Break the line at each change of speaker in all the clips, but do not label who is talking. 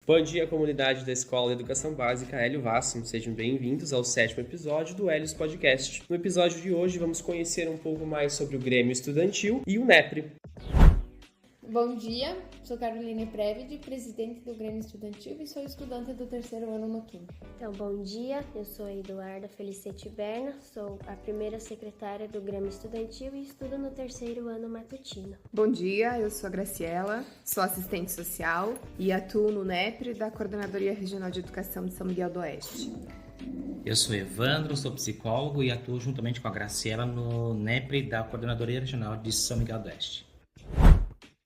Bom dia, comunidade da Escola de Educação Básica Hélio Vassum. Sejam bem-vindos ao 7º episódio do Hélios Podcast. No episódio de hoje, vamos conhecer um pouco mais sobre o Grêmio Estudantil e o NEPRE.
Bom dia, sou Caroline Previdi, presidente do Grêmio Estudantil e sou estudante do 3º ano noturno.
Então, bom dia, eu sou a Eduarda Felicete Berna, sou a primeira secretária do Grêmio Estudantil e estudo no 3º ano matutino.
Bom dia, eu sou a Graciela, sou assistente social e atuo no NEPRE da Coordenadoria Regional de Educação de São Miguel do Oeste.
Eu sou Evandro, sou psicólogo e atuo juntamente com a Graciela no NEPRE da Coordenadoria Regional de São Miguel do Oeste.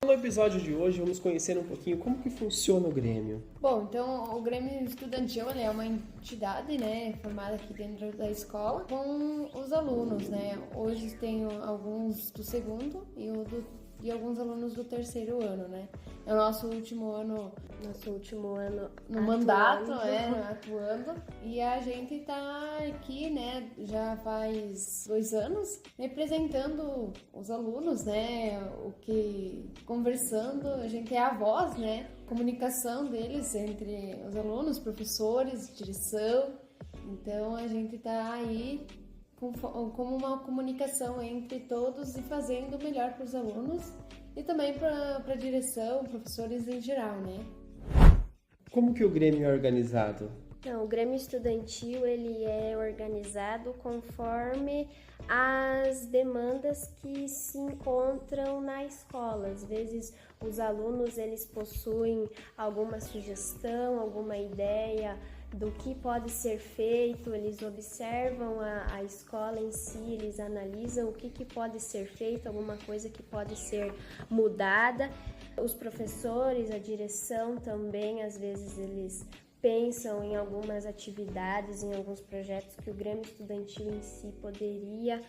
No episódio de hoje, vamos conhecer um pouquinho como que funciona o Grêmio.
Bom, então o Grêmio Estudantil é uma entidade, formada aqui dentro da escola com os alunos, Hoje tenho alguns do 2º e alguns alunos do 3º ano, É o nosso último ano no mandato, atuando. E a gente tá aqui, já faz 2 anos, representando os alunos, conversando, a gente é a voz, comunicação deles entre os alunos, professores, direção. Então a gente tá aí como uma comunicação entre todos e fazendo o melhor para os alunos e também para a direção, professores em geral,
Como que o Grêmio é organizado?
Então, o Grêmio Estudantil ele é organizado conforme as demandas que se encontram na escola. Às vezes, os alunos eles possuem alguma sugestão, alguma ideia do que pode ser feito, eles observam a escola em si, eles analisam o que pode ser feito, alguma coisa que pode ser mudada. Os professores, a direção também, às vezes eles pensam em algumas atividades, em alguns projetos que o Grêmio Estudantil em si poderia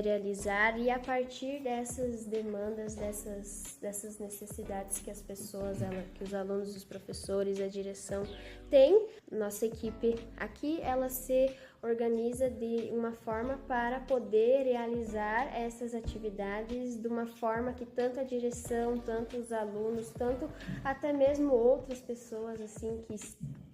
realizar, e a partir dessas demandas, dessas necessidades que as pessoas, que os alunos, os professores, a direção têm, nossa equipe aqui, ela se organiza de uma forma para poder realizar essas atividades de uma forma que tanto a direção, tanto os alunos, tanto até mesmo outras pessoas assim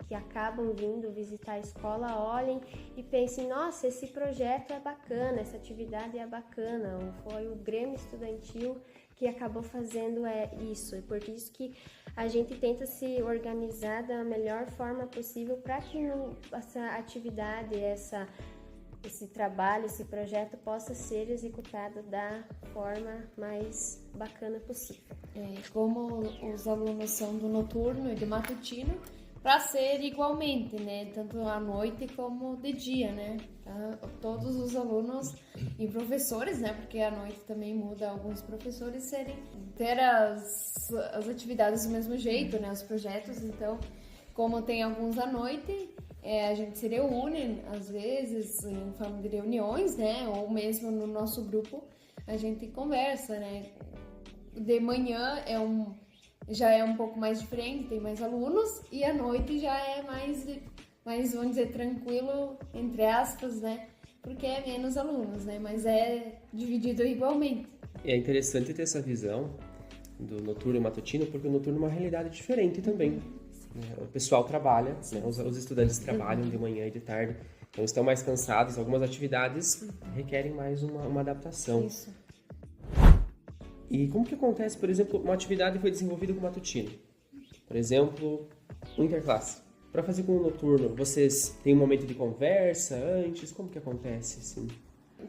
que acabam vindo visitar a escola, olhem e pensem, nossa, esse projeto é bacana, essa atividade é bacana, ou foi o Grêmio Estudantil que acabou fazendo isso. É por isso que a gente tenta se organizar da melhor forma possível para que essa atividade, esse trabalho, esse projeto possa ser executado da forma mais bacana possível.
Como os alunos são do noturno e do matutino, para ser igualmente, tanto à noite como de dia, Todos os alunos e professores, porque à noite também muda alguns professores ter as atividades do mesmo jeito, os projetos. Então, como tem alguns à noite, a gente se reúne às vezes em forma de reuniões, ou mesmo no nosso grupo a gente conversa, De manhã já é um pouco mais diferente, tem mais alunos, e à noite já é mais, vamos dizer, tranquilo, entre aspas, porque é menos alunos, mas é dividido igualmente.
É interessante ter essa visão do noturno e matutino, porque o noturno é uma realidade diferente também. O pessoal trabalha, os estudantes trabalham de manhã e de tarde, então estão mais cansados, algumas atividades requerem mais uma adaptação.
Isso.
E como que acontece, por exemplo, uma atividade foi desenvolvida com o matutino? Por exemplo, o interclasse. Para fazer com o noturno, vocês têm um momento de conversa antes? Como que acontece, assim?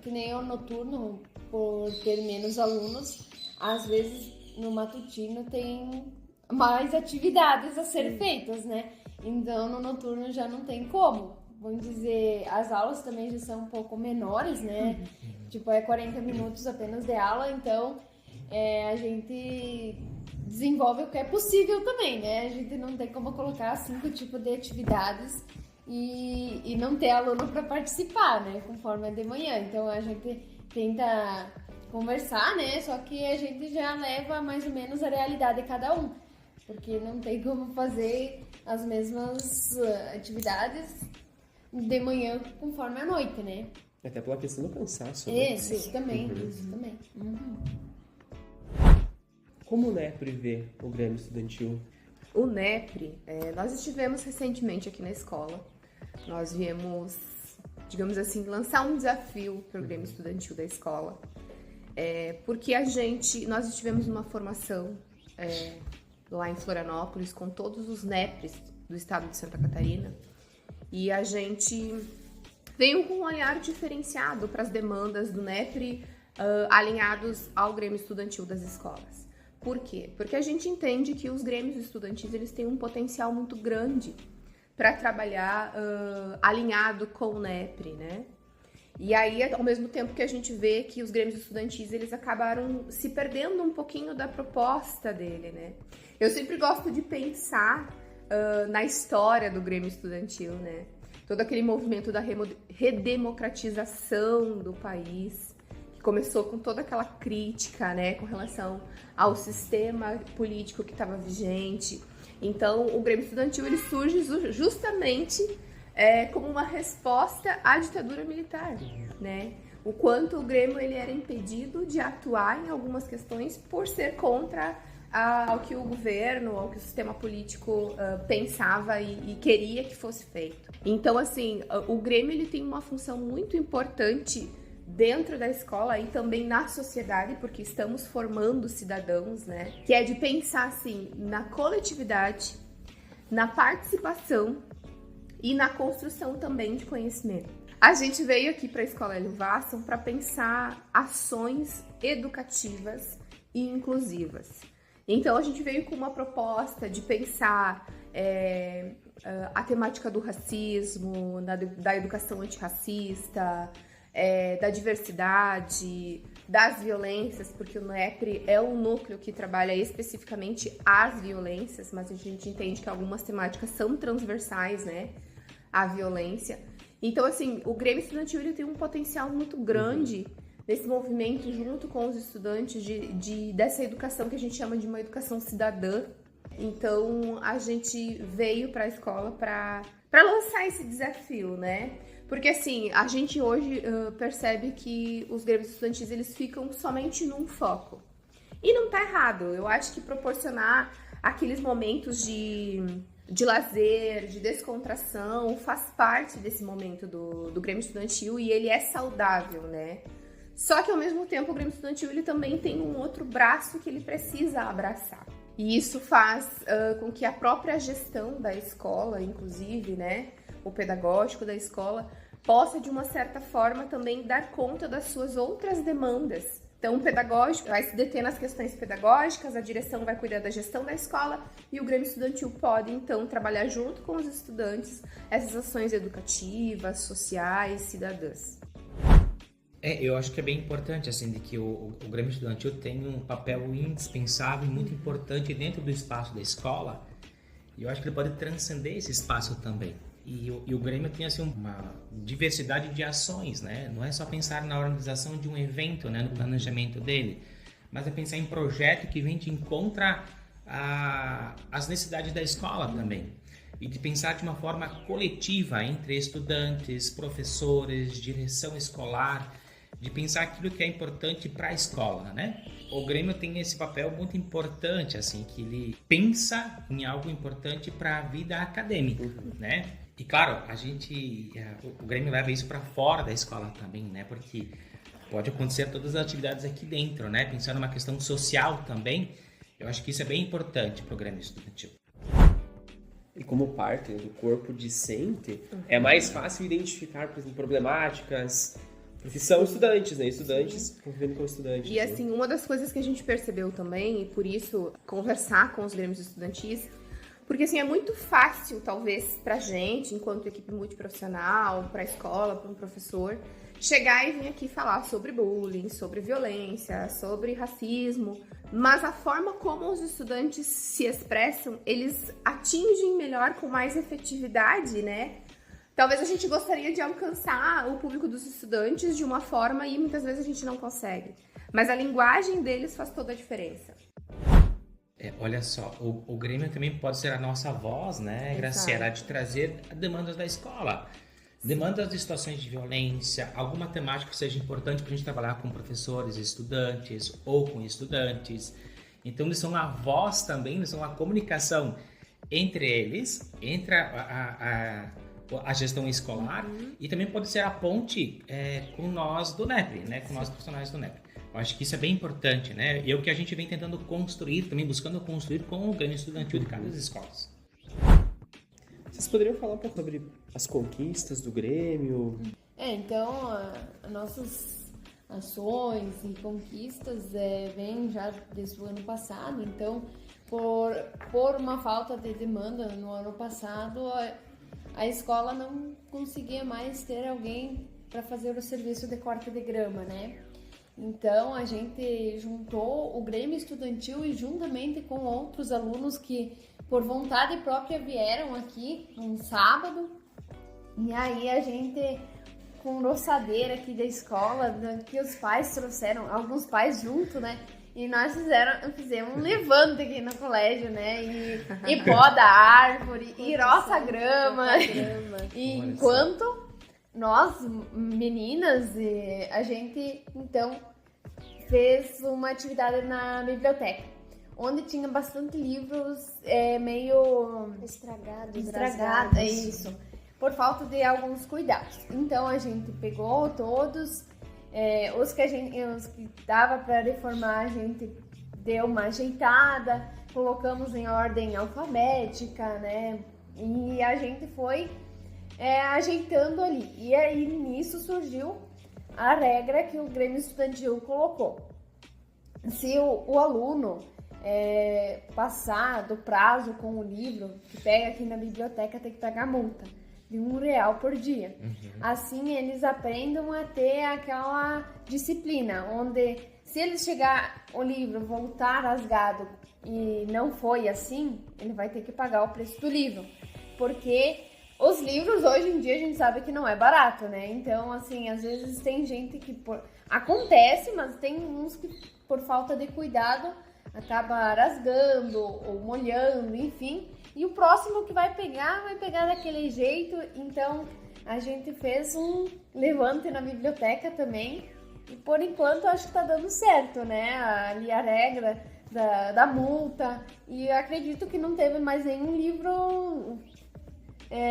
Que nem o noturno, por ter menos alunos, às vezes no matutino tem mais atividades a serem feitas, Então no noturno já não tem como. Vamos dizer, as aulas também já são um pouco menores, Tipo, é 40 minutos apenas de aula, então a gente desenvolve o que é possível também, A gente não tem como colocar 5 tipos de atividades e não ter aluno para participar, conforme é de manhã. Então a gente tenta conversar, Só que a gente já leva mais ou menos a realidade de cada um, porque não tem como fazer as mesmas atividades de manhã conforme a noite,
Até pela questão do cansaço.
Isso também, isso também.
Como, prevê o Grêmio Estudantil
O NEPRE, nós estivemos recentemente aqui na escola. Nós viemos, digamos assim, lançar um desafio para o Grêmio Estudantil da escola. Porque nós estivemos numa formação lá em Florianópolis com todos os NEPRES do estado de Santa Catarina. E a gente veio com um olhar diferenciado para as demandas do NEPRE alinhados ao Grêmio Estudantil das escolas. Por quê? Porque a gente entende que os grêmios estudantis eles têm um potencial muito grande para trabalhar alinhado com o NEPRE, né? E aí, ao mesmo tempo que a gente vê que os grêmios estudantis eles acabaram se perdendo um pouquinho da proposta dele, né? Eu sempre gosto de pensar na história do Grêmio Estudantil, né? Todo aquele movimento da redemocratização do país, que começou com toda aquela crítica, né, com relação ao sistema político que estava vigente. Então, o Grêmio Estudantil ele surge justamente como uma resposta à ditadura militar, né? O quanto o Grêmio ele era impedido de atuar em algumas questões por ser contra ao que o governo, ao que o sistema político pensava e queria que fosse feito. Então, assim, o Grêmio ele tem uma função muito importante dentro da escola e também na sociedade, porque estamos formando cidadãos, né? Que é de pensar, assim, na coletividade, na participação e na construção também de conhecimento. A gente veio aqui para a Escola Hélio Vasson para pensar ações educativas e inclusivas. Então, a gente veio com uma proposta de pensar a temática do racismo, da educação antirracista, da diversidade, das violências, porque o NEPRE é um núcleo que trabalha especificamente as violências, mas a gente entende que algumas temáticas são transversais, né, à violência. Então, assim, o Grêmio Estudantil ele tem um potencial muito grande nesse movimento junto com os estudantes dessa educação que a gente chama de uma educação cidadã. Então, a gente veio para a escola para lançar esse desafio, né? Porque, assim, a gente hoje percebe que os grêmios estudantis, eles ficam somente num foco. E não tá errado. Eu acho que proporcionar aqueles momentos de lazer, de descontração, faz parte desse momento do Grêmio Estudantil e ele é saudável, né? Só que, ao mesmo tempo, o Grêmio Estudantil ele também tem um outro braço que ele precisa abraçar. E isso faz com que a própria gestão da escola, inclusive, né, o pedagógico da escola, possa, de uma certa forma, também dar conta das suas outras demandas. Então, o pedagógico vai se deter nas questões pedagógicas, a direção vai cuidar da gestão da escola e o Grêmio Estudantil pode, então, trabalhar junto com os estudantes essas ações educativas, sociais, cidadãs.
Eu acho que é bem importante, assim, de que o Grêmio Estudantil tem um papel indispensável e muito importante dentro do espaço da escola. E eu acho que ele pode transcender esse espaço também. E o Grêmio tem, assim, uma diversidade de ações, né? Não é só pensar na organização de um evento, né, no planejamento dele, mas é pensar em projeto que vem de encontro às necessidades da escola também. E de pensar de uma forma coletiva entre estudantes, professores, direção escolar, de pensar aquilo que é importante para a escola, né? O Grêmio tem esse papel muito importante, assim, que ele pensa em algo importante para a vida acadêmica, né? E claro, o Grêmio leva isso para fora da escola também, né? Porque pode acontecer todas as atividades aqui dentro, né? Pensando numa questão social também, eu acho que isso é bem importante para o Grêmio Estudantil.
E como parte do corpo discente, é mais fácil identificar, por exemplo, problemáticas, porque são estudantes, né? Estudantes convivendo com estudantes.
E assim, uma das coisas que a gente percebeu também, e por isso conversar com os grêmios estudantis, porque assim, é muito fácil, talvez, pra gente, enquanto equipe multiprofissional, pra escola, pra um professor, chegar e vir aqui falar sobre bullying, sobre violência, sobre racismo, mas a forma como os estudantes se expressam, eles atingem melhor, com mais efetividade, né? Talvez a gente gostaria de alcançar o público dos estudantes de uma forma e muitas vezes a gente não consegue. Mas a linguagem deles faz toda a diferença.
Olha só, o Grêmio também pode ser a nossa voz, né, Graciela, de trazer demandas da escola. Demandas de situações de violência, alguma temática que seja importante para a gente trabalhar com professores, estudantes ou com estudantes. Então, eles são a voz também, eles são a comunicação entre eles, entre a gestão escolar e também pode ser a ponte com nós do NEP, né? Com nós profissionais do NEP. Eu acho que isso é bem importante, né? E é o que a gente vem tentando construir, também buscando construir com o Grêmio Estudantil de cada das escolas.
Vocês poderiam falar um pouco sobre as conquistas do Grêmio?
Então, nossas ações e conquistas vêm já desde o ano passado. Então, por uma falta de demanda no ano passado, a escola não conseguia mais ter alguém para fazer o serviço de corte de grama, né? Então, a gente juntou o Grêmio Estudantil e juntamente com outros alunos que, por vontade própria, vieram aqui um sábado. E aí, a gente, com roçadeira aqui da escola, que os pais trouxeram, alguns pais junto, né? E nós fizemos um levante aqui no colégio, né? E poda a árvore, e roça a grama. E enquanto nós, meninas, a gente, então, fez uma atividade na biblioteca, onde tinha bastante livros meio
Estragados,
é isso, por falta de alguns cuidados. Então, a gente pegou todos, os que dava para reformar, a gente deu uma ajeitada, colocamos em ordem alfabética, né? E a gente foi ajeitando ali. E aí nisso surgiu a regra que o Grêmio Estudantil colocou. Se o aluno passar do prazo com o livro que pega aqui na biblioteca, tem que pagar multa de R$1 por dia. Assim eles aprendem a ter aquela disciplina, onde se ele chegar o livro voltar rasgado e não foi assim, ele vai ter que pagar o preço do livro. Porque os livros, hoje em dia, a gente sabe que não é barato, né? Então, assim, às vezes tem gente que... Acontece, mas tem uns que, por falta de cuidado, acaba rasgando ou molhando, enfim. E o próximo que vai pegar daquele jeito. Então, a gente fez um levante na biblioteca também. E, por enquanto, acho que tá dando certo, né? Ali a regra da multa. E eu acredito que não teve mais nenhum livro...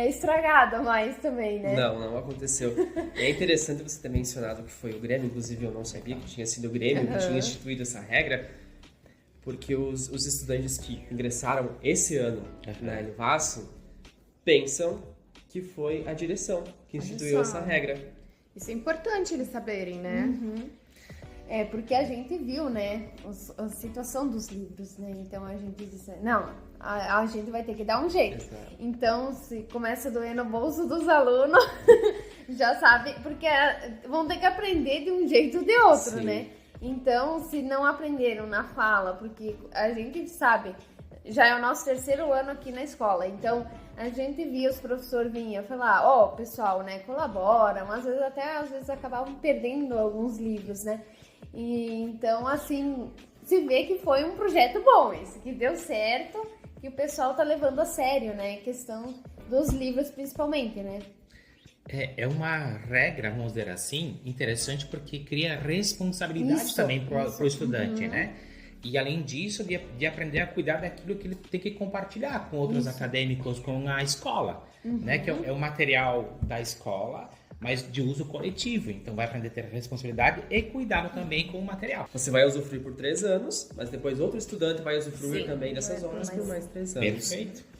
estragado mais também, né?
Não aconteceu. É interessante você ter mencionado que foi o Grêmio, inclusive eu não sabia que tinha sido o Grêmio que tinha instituído essa regra, porque os estudantes que ingressaram esse ano na Univasso pensam que foi a direção que instituiu essa regra.
Isso é importante eles saberem, né?
Porque a gente viu, né, a situação dos livros, né? Então a gente disse, não, a gente vai ter que dar um jeito.
Exato.
Então, se começa a doer no bolso dos alunos, já sabe, porque vão ter que aprender de um jeito ou de outro,
Sim.
né? Então, se não aprenderam na fala, porque a gente sabe, já é o nosso 3º ano aqui na escola, então a gente via os professores vinham falar, pessoal, né, colabora, mas às vezes acabavam perdendo alguns livros, né? E então, assim, se vê que foi um projeto bom esse, que deu certo, que o pessoal tá levando a sério, né? Questão dos livros principalmente, né?
É uma regra, vamos dizer assim, interessante porque cria responsabilidade também para o estudante, né? E além disso, de aprender a cuidar daquilo que ele tem que compartilhar com outros acadêmicos, com a escola, né? Que é o material da escola, mas de uso coletivo. Então vai aprender a ter responsabilidade e cuidado também com o material.
Você vai usufruir por 3 anos, mas depois outro estudante vai usufruir também dessas horas por mais 3 anos.
Perfeito.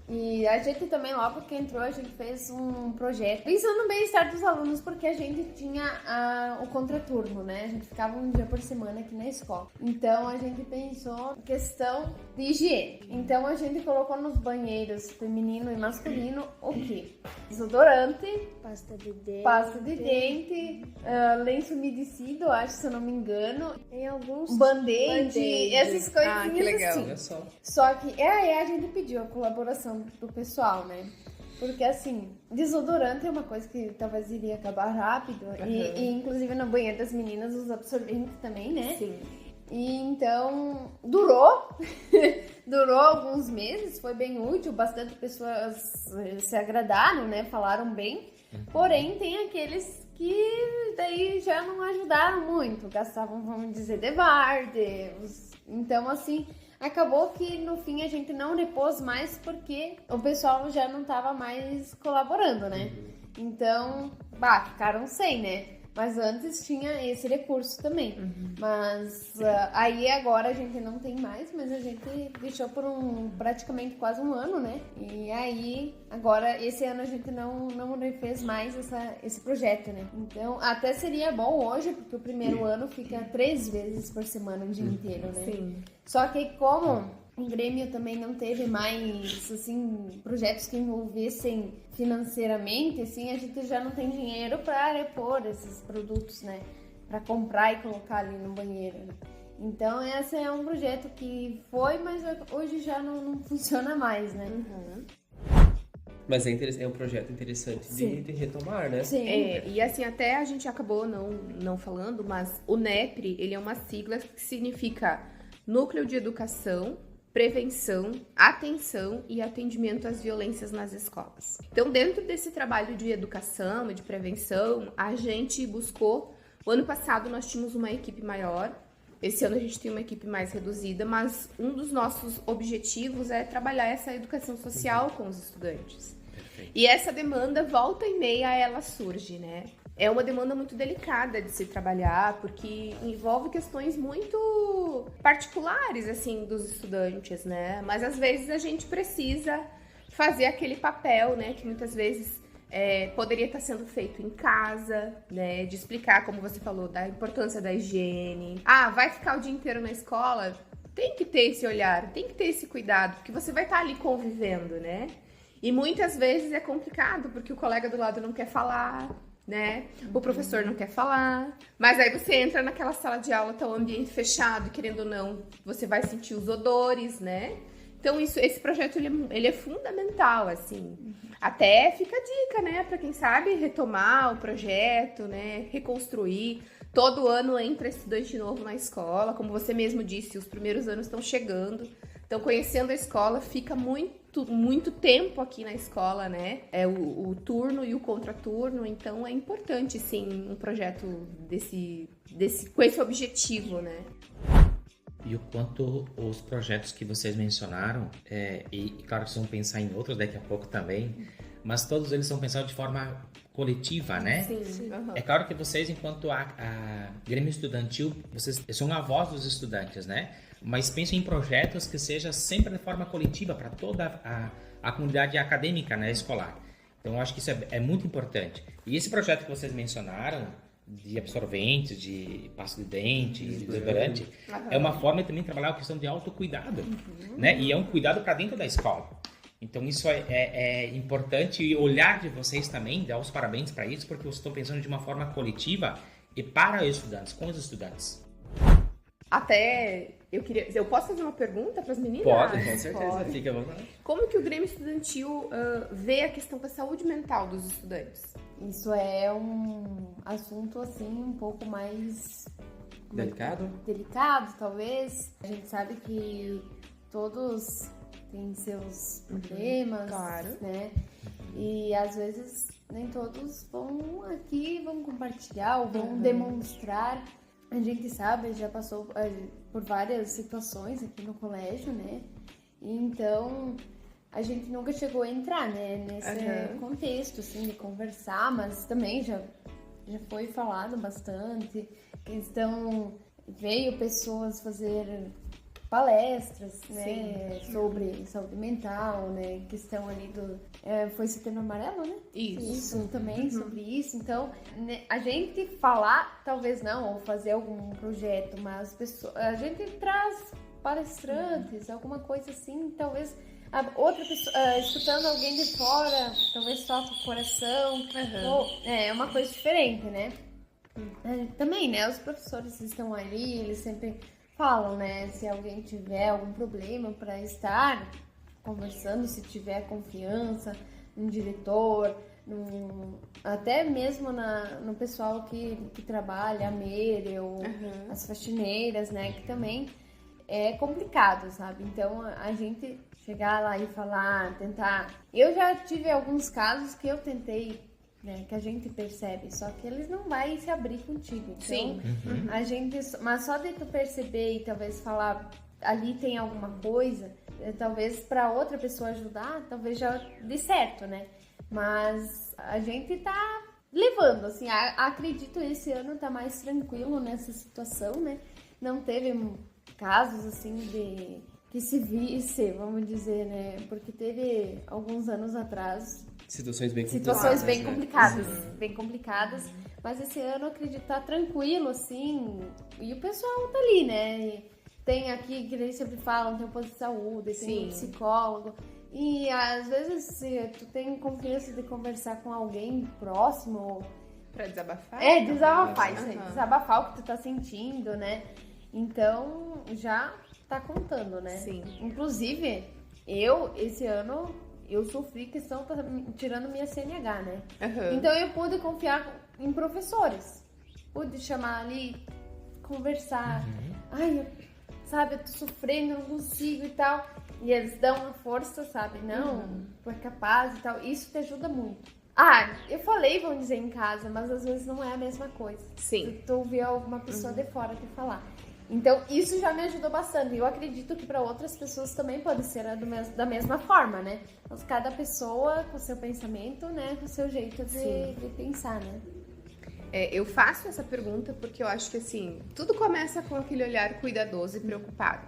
E a gente também, logo que entrou, a gente fez um projeto pensando no bem-estar dos alunos, porque a gente tinha o contraturno, né? A gente ficava um dia por semana aqui na escola. Então, a gente pensou em questão de higiene. Então, a gente colocou nos banheiros feminino e masculino o quê? Desodorante,
Pasta de dente,
lenço umedecido, acho, se eu não me engano,
em alguns
band-aid, essas coisinhas
que legal.
assim.
Olha só.
Só que a gente pediu a colaboração do pessoal, né? Porque, assim, desodorante é uma coisa que talvez iria acabar rápido. E inclusive, no banheiro das meninas, os absorventes também, né?
Sim.
E então, durou alguns meses, foi bem útil, bastante pessoas se agradaram, né? Falaram bem. Porém, tem aqueles que daí já não ajudaram muito, gastavam, vamos dizer, então, assim, acabou que no fim a gente não repôs mais porque o pessoal já não tava mais colaborando, né? Então, ficaram sem, né? Mas antes tinha esse recurso também. Mas aí agora a gente não tem mais, mas a gente deixou por praticamente quase um ano, né? E aí, agora, esse ano a gente não refez mais esse projeto, né? Então, até seria bom hoje, porque o primeiro ano fica 3 vezes por semana, o dia inteiro, né?
Sim.
Só que como o Grêmio também não teve mais, assim, projetos que envolvessem financeiramente, assim, a gente já não tem dinheiro para repor esses produtos, né? Para comprar e colocar ali no banheiro, né? Então, esse é um projeto que foi, mas hoje já não funciona mais, né?
Mas é um projeto interessante de retomar, né?
Sim.
E assim, até a gente acabou não falando, mas o NEPRE, ele é uma sigla que significa Núcleo de Educação, Prevenção, Atenção e Atendimento às Violências nas Escolas. Então, dentro desse trabalho de educação e de prevenção, a gente buscou... O ano passado nós tínhamos uma equipe maior, esse ano a gente tem uma equipe mais reduzida, mas um dos nossos objetivos é trabalhar essa educação social com os estudantes. E essa demanda, volta e meia, ela surge, né? É uma demanda muito delicada de se trabalhar, porque envolve questões muito particulares, assim, dos estudantes, né? Mas, às vezes, a gente precisa fazer aquele papel, né? Que, muitas vezes, poderia estar sendo feito em casa, né? De explicar, como você falou, da importância da higiene. Vai ficar o dia inteiro na escola? Tem que ter esse olhar, tem que ter esse cuidado, porque você vai estar ali convivendo, né? E, muitas vezes, é complicado, porque o colega do lado não quer falar, né? O professor não quer falar, mas aí você entra naquela sala de aula, tá um ambiente fechado, querendo ou não, você vai sentir os odores, né? Então esse projeto ele é fundamental, assim. Até fica a dica, né, para quem sabe retomar o projeto, né, reconstruir. Todo ano entra estudante novo na escola, como você mesmo disse, os primeiros anos estão chegando. Então, conhecendo a escola, fica muito tempo aqui na escola, né? É o turno e o contraturno, então é importante, sim, um projeto com esse objetivo, né?
E o quanto os projetos que vocês mencionaram, e claro que vocês vão pensar em outros daqui a pouco também, mas todos eles são pensados de forma coletiva, né?
Sim. Uhum.
É claro que vocês, enquanto a Grêmio Estudantil, vocês são a voz dos estudantes, né? Mas pensem em projetos que seja sempre de forma coletiva para toda a comunidade acadêmica, né, escolar. Então, eu acho que isso é muito importante. E esse projeto que vocês mencionaram, de absorventes, de pasta de dente, de desodorante, é uma forma de também trabalhar a questão de autocuidado, né? E é um cuidado para dentro da escola. Então, isso é importante, e olhar de vocês também, dar os parabéns para isso, porque vocês estão pensando de uma forma coletiva e para os estudantes, com os estudantes.
Até eu posso fazer uma pergunta para as meninas?
Pode, com certeza.
Pode.
Fica à vontade.
Como que o Grêmio Estudantil vê a questão da saúde mental dos estudantes?
Isso é um assunto, assim, um pouco mais... Delicado, talvez. A gente sabe que todos têm seus problemas,
claro.
né? E, às vezes, nem todos vão compartilhar ou vão demonstrar. A gente sabe, já passou por várias situações aqui no colégio, né? Então, a gente nunca chegou a entrar, né, nesse contexto, assim, de conversar, mas também já foi falado bastante. Veio pessoas fazer palestras, né, sobre saúde mental, né, questão ali foi Setembro Amarelo, né? Isso também, sobre isso. Então, né, a gente falar, talvez não, ou fazer algum projeto, mas a gente traz palestrantes, alguma coisa assim, talvez outra pessoa, escutando alguém de fora, talvez toque o coração, é uma coisa diferente, né? Também, né, os professores estão ali, eles sempre falam, né, se alguém tiver algum problema para estar conversando, se tiver confiança no diretor, até mesmo no pessoal que trabalha, a Meire, ou as faxineiras, né, que também é complicado, sabe? Então, a gente chegar lá e falar, tentar... Eu já tive alguns casos que eu tentei, né, que a gente percebe, só que eles não vão se abrir contigo. Então, a gente... Mas só de tu perceber e talvez falar ali tem alguma coisa, talvez para outra pessoa ajudar, talvez já dê certo, né? Mas a gente tá levando, assim, acredito esse ano tá mais tranquilo nessa situação, né? Não teve casos, assim, de que se visse, vamos dizer, né? Porque teve alguns anos atrás
Situações bem
situações bem
complicadas,
complicadas, bem complicadas. Mas esse ano eu acredito tá tranquilo, assim, e o pessoal tá ali, né? E tem aqui, que eles sempre falam, tem o posto de saúde, tem um psicólogo. E às vezes, se tu tem confiança de conversar com alguém próximo...
Pra desabafar?
Desabafar, isso aí. Desabafar o que tu tá sentindo, né? Então, já tá contando, né?
Sim.
Inclusive, esse ano, eu sofri questão, tá tirando minha CNH, né? Então, eu pude confiar em professores. Pude chamar ali, conversar. Ai, sabe, eu tô sofrendo, não consigo e tal. E eles dão uma força, sabe? Não, tu é capaz e tal. Isso te ajuda muito. Eu falei, vamos dizer, em casa, mas às vezes não é a mesma coisa.
Sim.
Tu ouvir alguma pessoa de fora te falar. Então, isso já me ajudou bastante. E eu acredito que para outras pessoas também pode ser da mesma forma, né? Mas cada pessoa com o seu pensamento, né? Com o seu jeito de pensar, né?
Eu faço essa pergunta porque eu acho que, assim, tudo começa com aquele olhar cuidadoso e preocupado.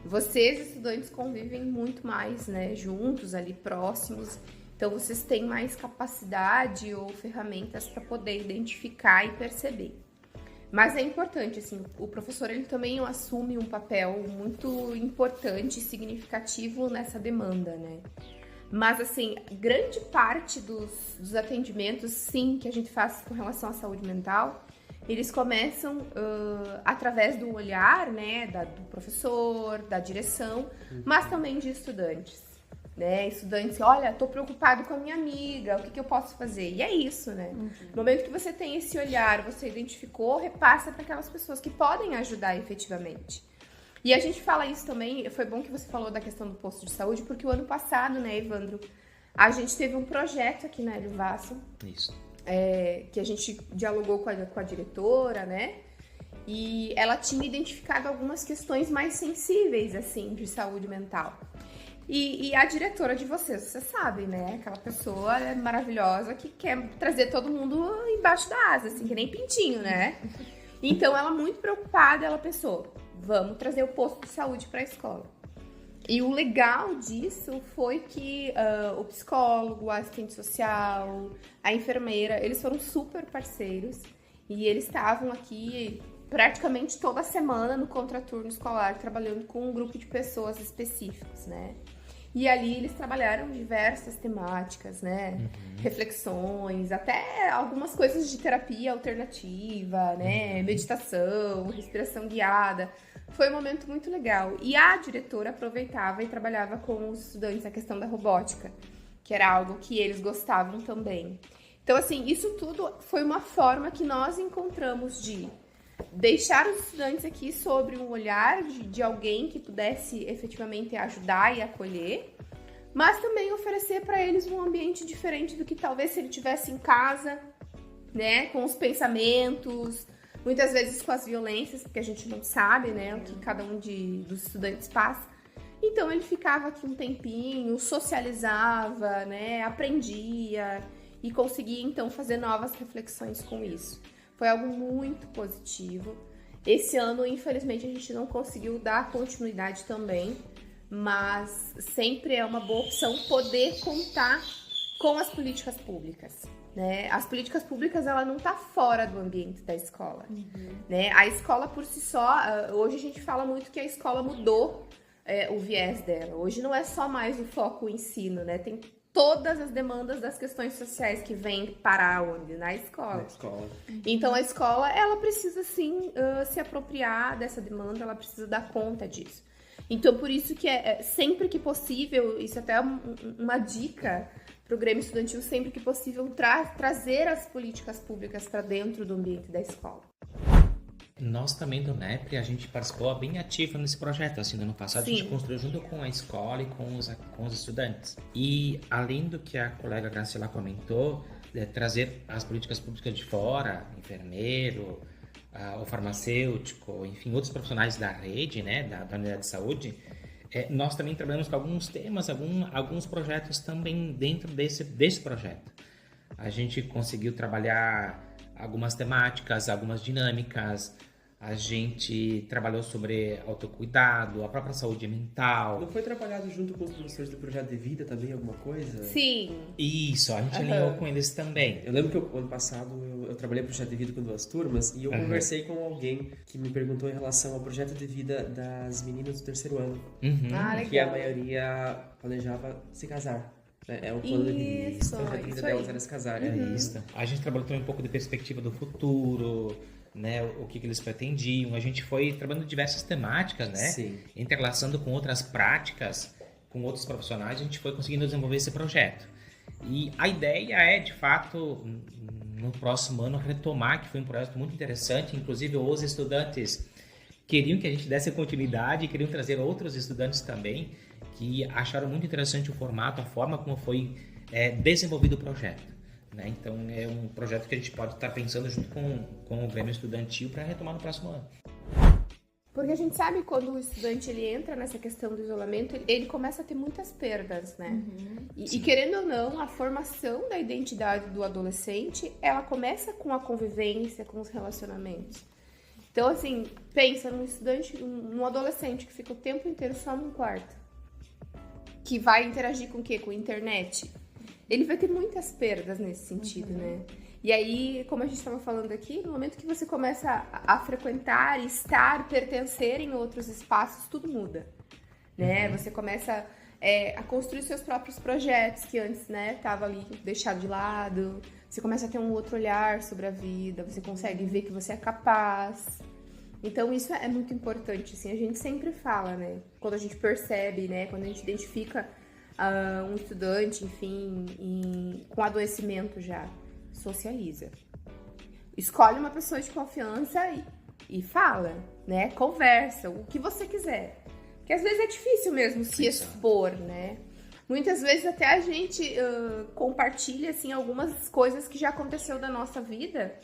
Vocês, estudantes, convivem muito mais, né? Juntos, ali, próximos. Então, vocês têm mais capacidade ou ferramentas para poder identificar e perceber. Mas é importante, assim, o professor ele também assume um papel muito importante e significativo nessa demanda, né? Mas, assim, grande parte dos atendimentos, sim, que a gente faz com relação à saúde mental, eles começam através do olhar, né, do professor, da direção, mas também de estudantes. Né? Estudantes, olha, tô preocupado com a minha amiga, o que eu posso fazer? E é isso, né? No momento que você tem esse olhar, você identificou, repassa para aquelas pessoas que podem ajudar efetivamente. E a gente fala isso também, foi bom que você falou da questão do posto de saúde, porque o ano passado, né, Evandro, a gente teve um projeto aqui na Hélio Vasso,
Isso.
Que a gente dialogou com a diretora, né? E ela tinha identificado algumas questões mais sensíveis, assim, de saúde mental. E a diretora de vocês, você sabe, né? Aquela pessoa maravilhosa que quer trazer todo mundo embaixo da asa, assim, que nem pintinho, né? Então, ela muito preocupada, ela pensou, vamos trazer o posto de saúde para a escola. E o legal disso foi que o psicólogo, a assistente social, a enfermeira, eles foram super parceiros e eles estavam aqui praticamente toda semana no contraturno escolar, trabalhando com um grupo de pessoas específicos, né? E ali eles trabalharam diversas temáticas, né? Reflexões, até algumas coisas de terapia alternativa, né? Meditação, respiração guiada. Foi um momento muito legal. E a diretora aproveitava e trabalhava com os estudantes a questão da robótica, que era algo que eles gostavam também. Então, assim, isso tudo foi uma forma que nós encontramos de deixar os estudantes aqui sobre um olhar de alguém que pudesse efetivamente ajudar e acolher, mas também oferecer para eles um ambiente diferente do que talvez se ele estivesse em casa, né, com os pensamentos, muitas vezes com as violências, porque a gente não sabe, né, o que cada um dos estudantes passa. Então ele ficava aqui um tempinho, socializava, né, aprendia e conseguia então fazer novas reflexões com isso. Foi algo muito positivo. Esse ano, infelizmente, a gente não conseguiu dar continuidade também, mas sempre é uma boa opção poder contar com as políticas públicas, né? As políticas públicas, ela não tá fora do ambiente da escola, né? A escola por si só, hoje a gente fala muito que a escola mudou o viés dela. Hoje não é só mais o foco o ensino, né? Tem todas as demandas das questões sociais que vêm parar onde? Na escola.
Na escola.
Então, a escola, ela precisa, sim, se apropriar dessa demanda, ela precisa dar conta disso. Então, por isso que sempre que possível, isso até é uma dica para o Grêmio Estudantil, sempre que possível, trazer as políticas públicas para dentro do ambiente da escola.
Nós também do NEP, a gente participou bem ativo nesse projeto, assim, no ano passado. Sim. A gente construiu junto com a escola e com os estudantes. E além do que a colega Graciela comentou, trazer as políticas públicas de fora, enfermeiro, o farmacêutico, enfim, outros profissionais da rede, né, da unidade de saúde, nós também trabalhamos com alguns temas, alguns projetos também dentro desse projeto. A gente conseguiu trabalhar algumas temáticas, algumas dinâmicas. A gente trabalhou sobre autocuidado, a própria saúde mental.
Não foi trabalhado junto com os professores do Projeto de Vida também, alguma coisa?
Sim.
Isso, a gente alinhou com eles também.
Eu lembro que ano passado eu trabalhei no Projeto de Vida com 2 turmas e eu conversei com alguém que me perguntou em relação ao Projeto de Vida das meninas do 3º ano.
Legal.
Que a maioria planejava se casar. É o plano de vida.
Isso,
O projeto de vida
isso
delas
aí.
era se casarem.
Isso. A gente trabalhou também um pouco de perspectiva do futuro, né? O que eles pretendiam. A gente foi trabalhando diversas temáticas, né?
Sim.
Interlaçando com outras práticas, com outros profissionais, a gente foi conseguindo desenvolver esse projeto. E a ideia é, de fato, no próximo ano, retomar, que foi um projeto muito interessante. Inclusive, os estudantes queriam que a gente desse continuidade, queriam trazer outros estudantes também, que acharam muito interessante o formato, a forma como foi desenvolvido o projeto. Né? Então, é um projeto que a gente pode estar pensando junto com o Grêmio Estudantil para retomar no próximo ano.
Porque a gente sabe quando o estudante ele entra nessa questão do isolamento, ele começa a ter muitas perdas, né? E querendo ou não, a formação da identidade do adolescente, ela começa com a convivência, com os relacionamentos. Então, assim, pensa num estudante, num adolescente que fica o tempo inteiro só num quarto, que vai interagir com o quê? Com a internet. Ele vai ter muitas perdas nesse sentido, né? E aí, como a gente estava falando aqui, no momento que você começa a frequentar, estar, pertencer em outros espaços, tudo muda, né? Você começa a construir seus próprios projetos, que antes, né, tava ali deixado de lado. Você começa a ter um outro olhar sobre a vida, você consegue ver que você é capaz. Então, isso é muito importante, assim, a gente sempre fala, né? Quando a gente percebe, né, quando a gente identifica um estudante, enfim, com adoecimento já, socializa. Escolhe uma pessoa de confiança e fala, né? Conversa, o que você quiser. Porque às vezes é difícil mesmo se expor, né? Muitas vezes até a gente compartilha, assim, algumas coisas que já aconteceu da nossa vida,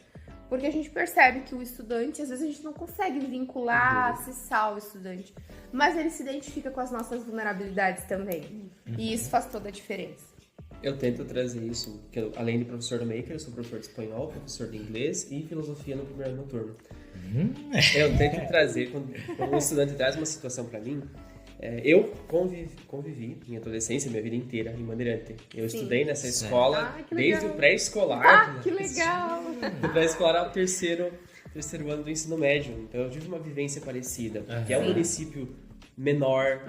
porque a gente percebe que o estudante, às vezes a gente não consegue vincular, acessar o estudante, mas ele se identifica com as nossas vulnerabilidades também. E isso faz toda a diferença.
Eu tento trazer isso, porque além de professor do Maker, eu sou professor de espanhol, professor de inglês e filosofia no primeiro ano turno. Eu tento trazer, quando um estudante traz uma situação para mim, eu convivi minha adolescência, minha vida inteira em Bandeirante. Eu estudei nessa escola desde o pré-escolar.
Que legal!
Do pré-escolar ao terceiro ano do ensino médio. Então eu tive uma vivência parecida, que é um município menor,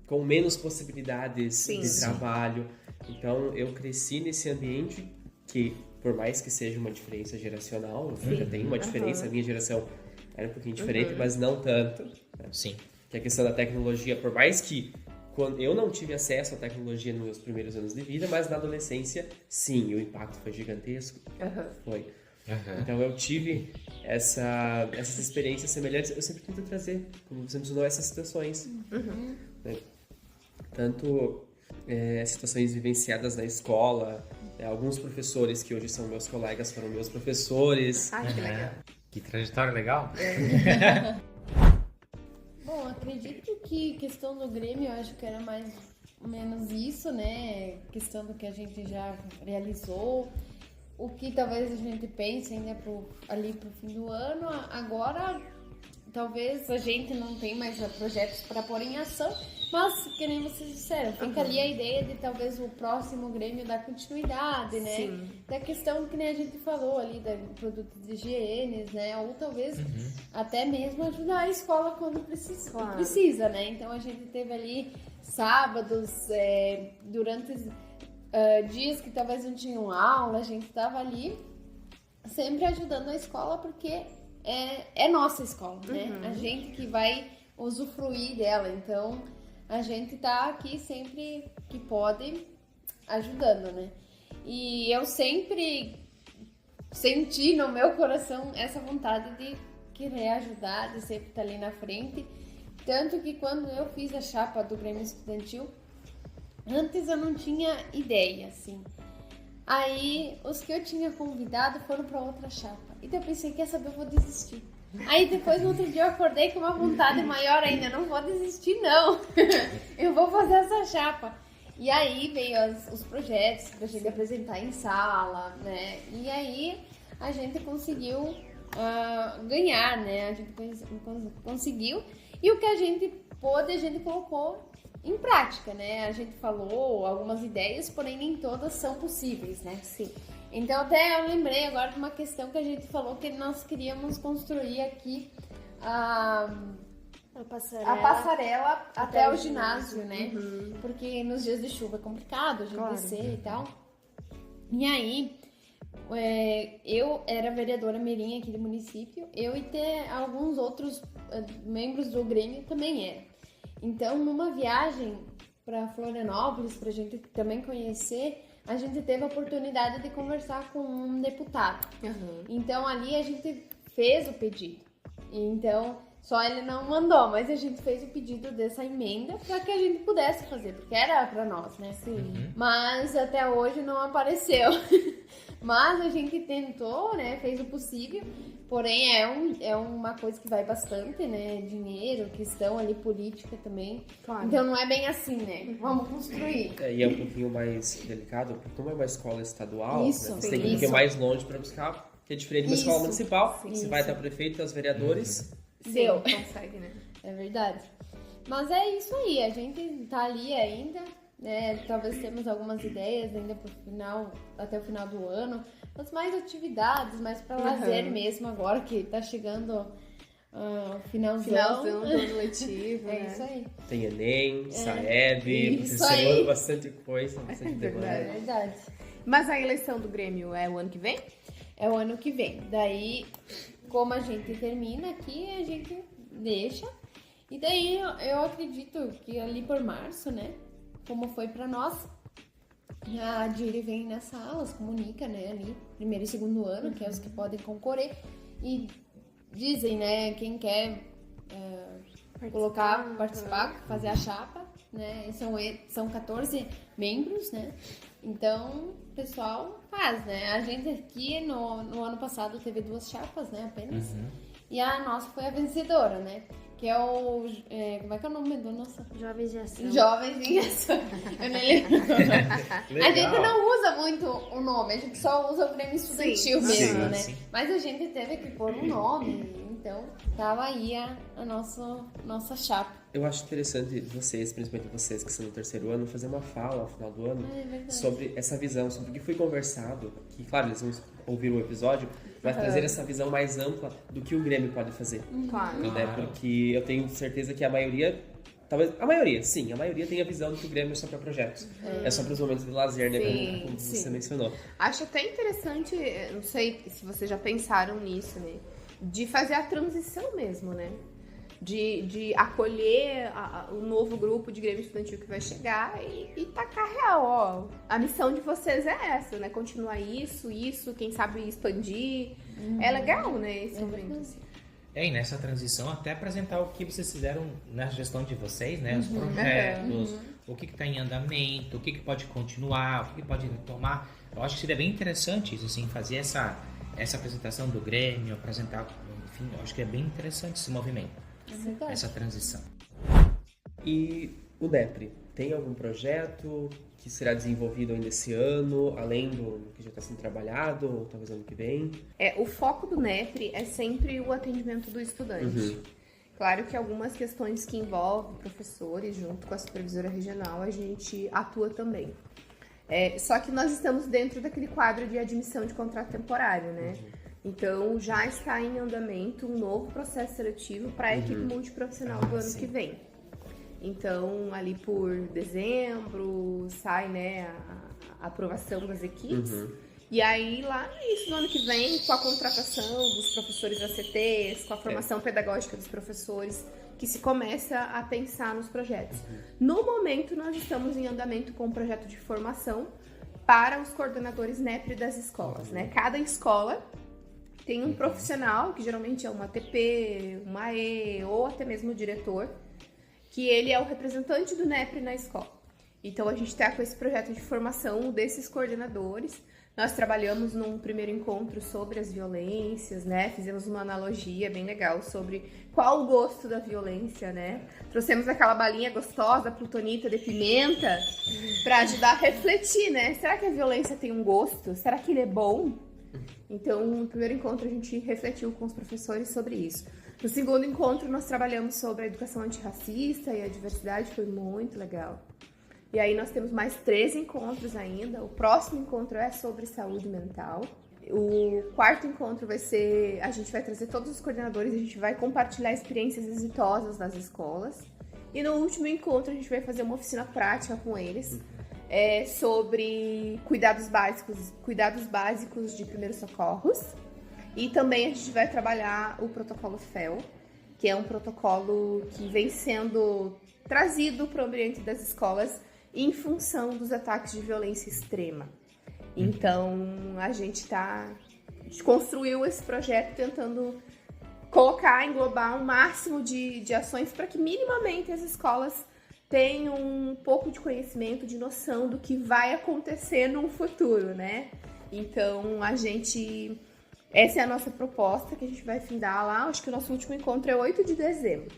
com menos possibilidades de trabalho. Então eu cresci nesse ambiente que, por mais que seja uma diferença geracional, já tem uma diferença, a minha geração era um pouquinho diferente, mas não tanto. Né?
Sim.
Que a questão da tecnologia, por mais que quando eu não tive acesso à tecnologia nos meus primeiros anos de vida, mas na adolescência, sim, o impacto foi gigantesco. Foi. Então eu tive essas experiências semelhantes. Eu sempre tento trazer, como você mencionou, essas situações. Né? Tanto situações vivenciadas na escola, alguns professores que hoje são meus colegas foram meus professores.
Que legal.
Que trajetória legal.
Bom, acredito que questão do Grêmio, eu acho que era mais ou menos isso, né? Questão do que a gente já realizou. O que talvez a gente pense ainda ali pro fim do ano. Agora, talvez a gente não tenha mais projetos para pôr em ação, mas, que nem vocês disseram, fica ali a ideia de talvez o próximo Grêmio dar continuidade, né?
Sim.
Da questão que nem a gente falou ali, da produtos de higiene, né? Ou talvez até mesmo ajudar a escola quando precisa, né? Então a gente teve ali sábados, durante dias que talvez não tinham aula, a gente estava ali sempre ajudando a escola, porque é nossa escola, né? A gente que vai usufruir dela, então a gente tá aqui sempre que pode ajudando, né? E eu sempre senti no meu coração essa vontade de querer ajudar, de sempre estar ali na frente. Tanto que quando eu fiz a chapa do Grêmio Estudantil, antes eu não tinha ideia, assim. Aí, os que eu tinha convidado foram pra outra chapa. Então eu pensei, quer saber, eu vou desistir. Aí depois, no outro dia, eu acordei com uma vontade maior ainda. Não vou desistir, não. Eu vou fazer essa chapa. E aí veio os projetos pra gente apresentar em sala, né? E aí a gente conseguiu ganhar, né? A gente conseguiu. E o que a gente pôde, a gente colocou em prática, né? A gente falou algumas ideias, porém nem todas são possíveis, né?
Sim.
Então até eu lembrei agora de uma questão que a gente falou, que nós queríamos construir aqui a passarela até o ginásio, né? Porque nos dias de chuva é complicado a gente descer e tal. E aí, eu era vereadora mirim aqui do município, eu e ter alguns outros membros do Grêmio também era. Então, numa viagem para Florianópolis, pra gente também conhecer, a gente teve a oportunidade de conversar com um deputado. Então, ali a gente fez o pedido. Então, só ele não mandou, mas a gente fez o pedido dessa emenda para que a gente pudesse fazer, porque era para nós, né? Sim. Mas até hoje não apareceu. Mas a gente tentou, né? Fez o possível. Porém, é uma coisa que vai bastante, né? Dinheiro, questão ali política também.
Claro.
Então não é bem assim, né? Vamos construir.
E é um pouquinho mais delicado, porque como é uma escola estadual,
Isso,
né, você tem que ir um pouquinho mais longe para buscar, que é diferente de uma escola
Isso,
municipal.
sim,
Você vai até o prefeito, aos vereadores.
Deu.
Consegue, né?
É verdade. Mas é isso aí, a gente tá ali ainda, né? Talvez temos algumas ideias ainda pro final, até o final do ano. Mas mais atividades, mais para lazer mesmo agora que tá chegando finalzão
do ano letivo,
É
né?
isso aí.
Tem Enem, Saeb,
Isso
você
aí.
semana bastante coisa, bastante demanda.
É verdade.
Mas a eleição do Grêmio é o ano que vem?
É o ano que vem. Daí, como a gente termina aqui, a gente deixa. E daí eu acredito que ali por março, né? Como foi pra nós, a Diri vem nas aulas, comunica, né? Ali, primeiro e segundo ano, que é os que podem concorrer. E dizem, né? Quem quer participar, fazer a chapa, né? São 14 membros, né? Então, o pessoal faz, né? A gente aqui no ano passado teve 2 chapas, né? Apenas. E a nossa foi a vencedora, né? Que é o... como é que é o nome do nosso?
Jovens de Ação.
Jovens em Ação. Eu nem lembro. A gente não usa muito o nome, a gente só usa o Grêmio Estudantil mesmo, né?
Sim.
Mas a gente teve que pôr um nome, então tava aí a nossa chapa.
Eu acho interessante vocês, principalmente vocês que são no terceiro ano, fazer uma fala ao final do ano
É verdade.
sobre essa visão, sobre o que foi conversado, que claro, eles vão ouvir o episódio, mas trazer essa visão mais ampla do que o Grêmio pode fazer.
Claro.
Né? Porque eu tenho certeza que a maioria, talvez, a maioria tem a visão de que o Grêmio é só para projetos. É só para os momentos de lazer, né? Como você mencionou.
Acho até interessante, não sei se vocês já pensaram nisso, né? De fazer a transição mesmo, né? De acolher o novo grupo de Grêmio Estudantil que vai chegar e tacar real, ó. A missão de vocês é essa, né? Continuar isso, quem sabe expandir. É legal, né? Esse momento, assim.
E nessa transição até apresentar o que vocês fizeram na gestão de vocês, né? Os projetos, o que está em andamento, o que pode continuar, o que pode retomar. Eu acho que seria bem interessante isso, assim, fazer essa apresentação do Grêmio, apresentar, enfim, eu acho que é bem interessante esse movimento, essa transição.
E o NEPRE, tem algum projeto que será desenvolvido ainda esse ano, além do que já está sendo trabalhado, ou talvez ano que vem?
O foco do NEPRE é sempre o atendimento do estudante. Claro que algumas questões que envolvem professores, junto com a supervisora regional, a gente atua também. Só que nós estamos dentro daquele quadro de admissão de contrato temporário, né? Então, já está em andamento um novo processo seletivo para a equipe multiprofissional do ano que vem. Então, ali por dezembro, sai, né, a aprovação das equipes. E aí, lá no início do ano que vem, com a contratação dos professores ACTs, com a formação pedagógica dos professores, que se começa a pensar nos projetos. No momento, nós estamos em andamento com um projeto de formação para os coordenadores NEPRE das escolas, né? Cada escola tem um profissional, que geralmente é uma ATP, uma AE ou até mesmo o diretor, que ele é o representante do NEPRE na escola. Então a gente está com esse projeto de formação desses coordenadores. Nós trabalhamos num primeiro encontro sobre as violências, né? Fizemos uma analogia bem legal sobre qual o gosto da violência, né? Trouxemos aquela balinha gostosa, plutonita de pimenta, para ajudar a refletir, né? Será que a violência tem um gosto? Será que ele é bom? Então, no primeiro encontro a gente refletiu com os professores sobre isso. No segundo encontro nós trabalhamos sobre a educação antirracista e a diversidade, foi muito legal. E aí nós temos mais 3 encontros ainda. O próximo encontro é sobre saúde mental. O quarto encontro vai ser... A gente vai trazer todos os coordenadores, a gente vai compartilhar experiências exitosas nas escolas. E no último encontro a gente vai fazer uma oficina prática com eles sobre cuidados básicos de primeiros socorros. E também a gente vai trabalhar o protocolo FEL, que é um protocolo que vem sendo trazido para o ambiente das escolas em função dos ataques de violência extrema. Então, a gente construiu esse projeto tentando englobar um máximo de ações para que minimamente as escolas tenham um pouco de conhecimento, de noção do que vai acontecer no futuro, né? Então, essa é a nossa proposta que a gente vai findar lá. Acho que o nosso último encontro é 8 de dezembro.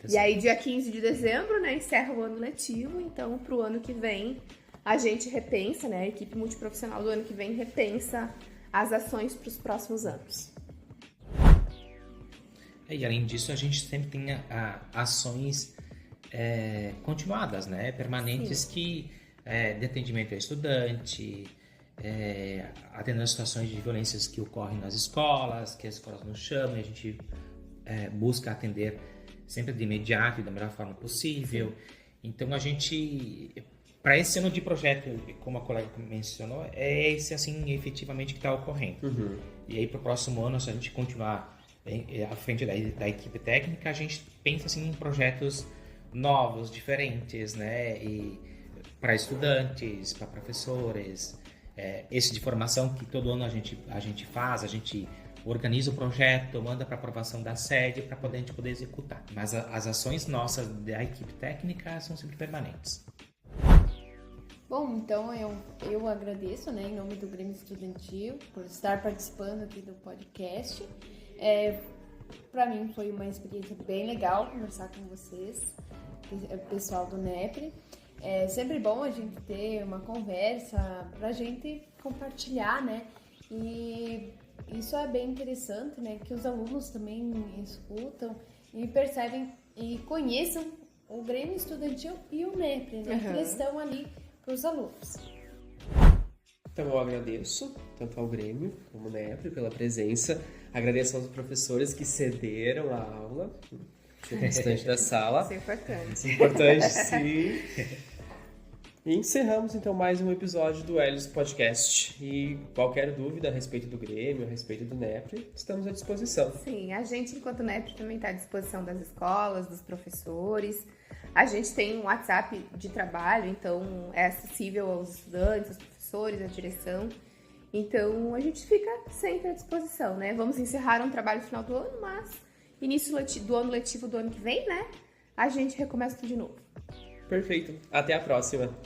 E aí, dia 15 de dezembro, né, encerra o ano letivo. Então, para o ano que vem, a gente repensa, né, a equipe multiprofissional do ano que vem repensa as ações para os próximos anos.
E além disso, a gente sempre tem ações continuadas, né, permanentes. Sim. Que de atendimento ao estudante, atendendo às situações de violências que ocorrem nas escolas, que as escolas nos chamam, e a gente busca atender sempre de imediato e da melhor forma possível. Então a gente, para esse ano de projeto, como a colega mencionou, é esse assim efetivamente que está ocorrendo. Uhum. E aí para o próximo ano, se a gente continuar à frente da equipe técnica, a gente pensa assim em projetos novos, diferentes, né? E para estudantes, para professores, esse de formação que todo ano a gente faz, a gente organiza o projeto, manda para aprovação da sede para a gente poder executar. Mas as ações nossas da equipe técnica são sempre permanentes.
Bom, então eu agradeço, né, em nome do Grêmio Estudantil por estar participando aqui do podcast. Para mim foi uma experiência bem legal conversar com vocês, pessoal do NEPRE. É sempre bom a gente ter uma conversa para a gente compartilhar, né? E isso é bem interessante, né? Que os alunos também escutam e percebem e conheçam o Grêmio Estudantil e o NEPRE, né? Uhum. Que eles estão ali para os alunos.
Então eu agradeço tanto ao Grêmio como ao NEPRE pela presença. Agradeço aos professores que cederam a aula, o restante da sala.
Isso é importante.
Isso é importante, sim. E encerramos então mais um episódio do Helios Podcast. E qualquer dúvida a respeito do Grêmio, a respeito do NEPRE, estamos à disposição.
Sim, a gente, enquanto NEPRE, também está à disposição das escolas, dos professores. A gente tem um WhatsApp de trabalho, então é acessível aos estudantes, aos professores, à direção. Então a gente fica sempre à disposição, né? Vamos encerrar um trabalho no final do ano, mas início do ano letivo do ano que vem, né? A gente recomeça tudo de novo.
Perfeito. Até a próxima.